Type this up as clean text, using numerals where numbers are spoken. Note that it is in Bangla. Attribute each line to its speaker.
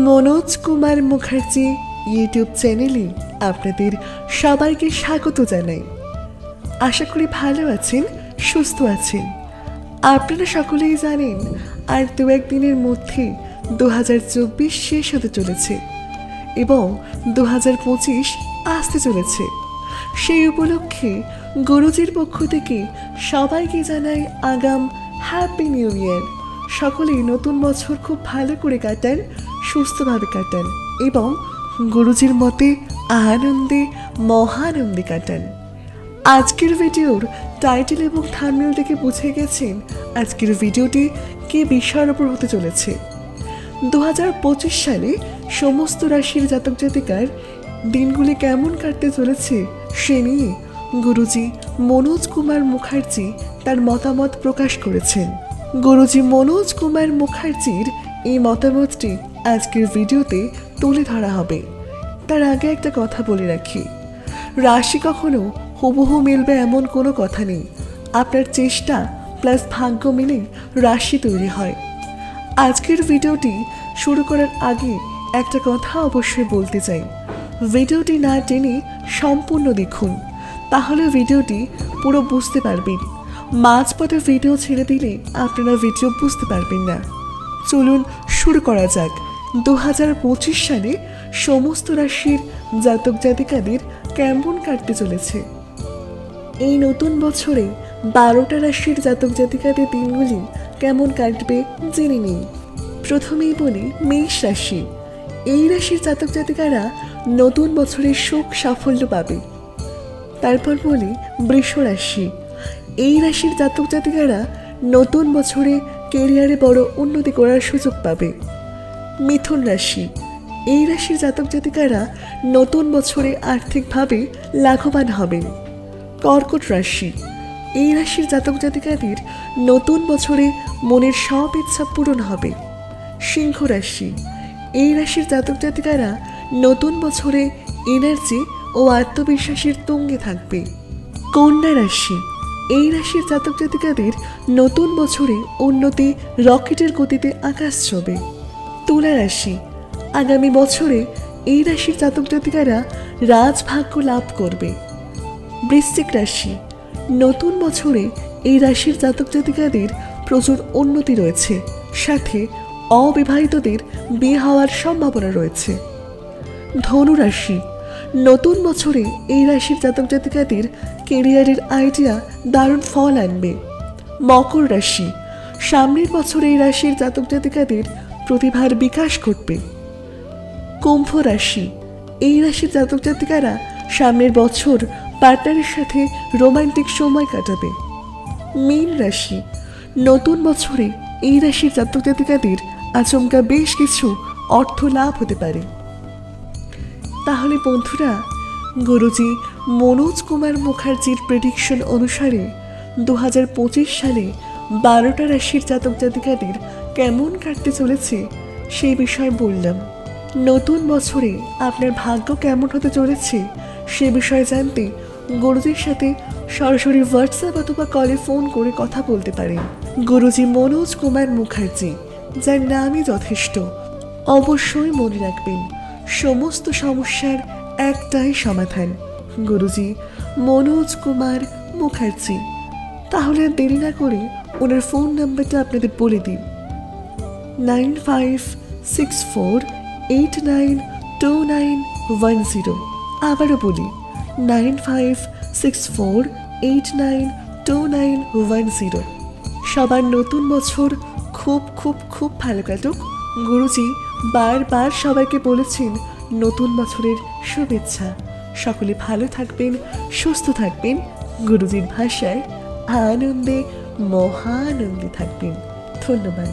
Speaker 1: মনোজ কুমার মুখার্জি ইউটিউব চ্যানেলে আপনাদের সবাইকে স্বাগত জানাই। আশা করি ভালো আছেন, সুস্থ আছেন। আপনারা সকলেই জানেন আর দু একদিনের মধ্যে 2024 শেষ হতে চলেছে এবং 2025 আসতে চলেছে। সেই উপলক্ষে গুরুজির পক্ষ থেকে সবাইকে জানাই আগাম হ্যাপি নিউ ইয়ার। সকলেই নতুন বছর খুব ভালো করে কাটান, সুস্থভাবে কাটান এবং গুরুজির মতে আনন্দে মহানন্দে কাটান। আজকের ভিডিওর টাইটেল এবং থাম্বনেল থেকে বুঝে গেছেন আজকের ভিডিওটি কি বিষয়ের উপর হতে চলেছে। 2025 সালে সমস্ত রাশির জাতক জাতিকার দিনগুলি কেমন কাটতে চলেছে সে নিয়ে গুরুজি মনোজ কুমার মুখার্জি তার মতামত প্রকাশ করেছেন। গুরুজি মনোজ কুমার মুখার্জির এই মতামতটি আজকের ভিডিওতে তুলে ধরা হবে। তার আগে একটা কথা বলে রাখি, রাশি কখনো হুবহু মিলবে এমন কোনো কথা নেই। আপনার চেষ্টা প্লাস ভাগ্য মিলে রাশি তৈরি হয়। আজকের ভিডিওটি শুরু করার আগে একটা কথা অবশ্যই বলতে চাই, ভিডিওটি না টেনে সম্পূর্ণ দেখুন, তাহলে ভিডিওটি পুরো বুঝতে পারবেন। মাঝপথে ভিডিও ছেড়ে দিলে আপনারা ভিডিও বুঝতে পারবেন না। চলুন শুরু করা যাক। 2025 সালে সমস্ত রাশির জাতক জাতিকাদের কেমন কাটতে চলেছে। এই নতুন বছরে 12টা রাশির জাতক জাতিকাদের দিনগুলি কেমন কাটবে জেনে নিন। প্রথমেই বলি মেষ রাশি। এই রাশির জাতক জাতিকারা নতুন বছরে সুখ সাফল্য পাবে। তারপর বলি বৃষ রাশি। এই রাশির জাতক জাতিকারা নতুন বছরে ক্যারিয়ারে বড় উন্নতি করার সুযোগ পাবে। মিথুন রাশি। এই রাশির জাতক জাতিকারা নতুন বছরে আর্থিকভাবে লাভবান হবেন। কর্কট রাশি। এই রাশির জাতক জাতিকাদের নতুন বছরে মনের সব ইচ্ছা পূরণ হবে। সিংহ রাশি। এই রাশির জাতক জাতিকারা নতুন বছরে এনার্জি ও আত্মবিশ্বাসের তুঙ্গে থাকবে। কন্যা রাশি। এই রাশির জাতক জাতিকাদের নতুন বছরে উন্নতি রকেটের গতিতে আকাশ ছোঁবে। তুলা রাশি। আগামী বছরে এই রাশির জাতক জাতিকারা রাজভাগ্য লাভ করবে। বৃশ্চিক রাশি। নতুন বছরে এই রাশির জাতক জাতিকাদের প্রচুর উন্নতি রয়েছে, সাথে অবিবাহিতদের বিয়ে হওয়ার সম্ভাবনা রয়েছে। ধনু রাশি। নতুন বছরে এই রাশির জাতক জাতিকাদের কেরিয়ারের আইডিয়া দারুণ ফল আনবে। মকর রাশি। সামনের বছরে এই রাশির জাতক জাতিকাদের প্রতিভার বিকাশ ঘটবে। কুম্ভ রাশি। এই রাশির জাতক জাতিকারা সামনের বছর পার্টনারের সাথে রোমান্টিক সময় কাটাবে। মীন রাশি। নতুন বছরে এই রাশির জাতক জাতিকাদের আচমকা বেশ কিছু অর্থ লাভ হতে পারে। তাহলে বন্ধুরা, গুরুজি মনোজ কুমার মুখার্জির প্রেডিকশন অনুসারে 2025 সালে 12টা রাশির জাতক জাতিকাদের কেমন কাটতে চলেছে সেই বিষয়ে বললাম। নতুন বছরে আপনার ভাগ্য কেমন হতে চলেছে সে বিষয়ে জানতে গুরুজির সাথে সরাসরি হোয়াটসঅ্যাপ অথবা কলে ফোন করে কথা বলতে পারেন। গুরুজি মনোজ কুমার মুখার্জি, যার নামই যথেষ্ট। অবশ্যই মনে রাখবেন, সমস্ত সমস্যার একটাই সমাধান, গুরুজি মনোজ কুমার মুখার্জি। তাহলে আর দেরি না করে ওনার ফোন নাম্বারটা আপনাদের বলে দিন, 9564892910। আবারও বলি 9564892910। সবার নতুন বছর খুব খুব খুব ভালো কাটুক। গুরুজি বারবার সবাইকে বলেছেন নতুন বছরের শুভেচ্ছা। সকলে ভালো থাকবেন, সুস্থ থাকবেন, গুরুজির ভাষায় আনন্দে মহানন্দে থাকবেন। ধন্যবাদ।